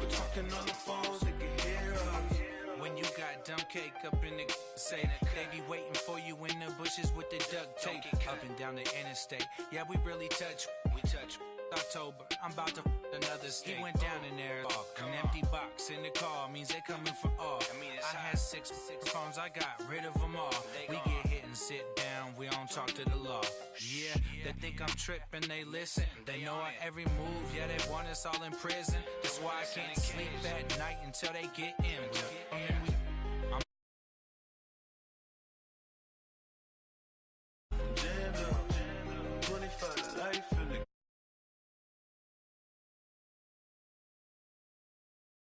We're talking on the phones, they can hear us. When you got dumb cake up in the say, they be waiting for you in the bushes with the duct tape. Up and down the interstate, yeah, we really touch. We touch. October, I'm about to another state. He went down in there, an empty box in the car means they coming for all. I had six phones, I got rid of them all. We get hit and sit down, we don't talk to the law. Yeah, they think I'm tripping, they listen. They know our every move, yeah, they want us all in prison. That's why I can't sleep at night until they get in. And we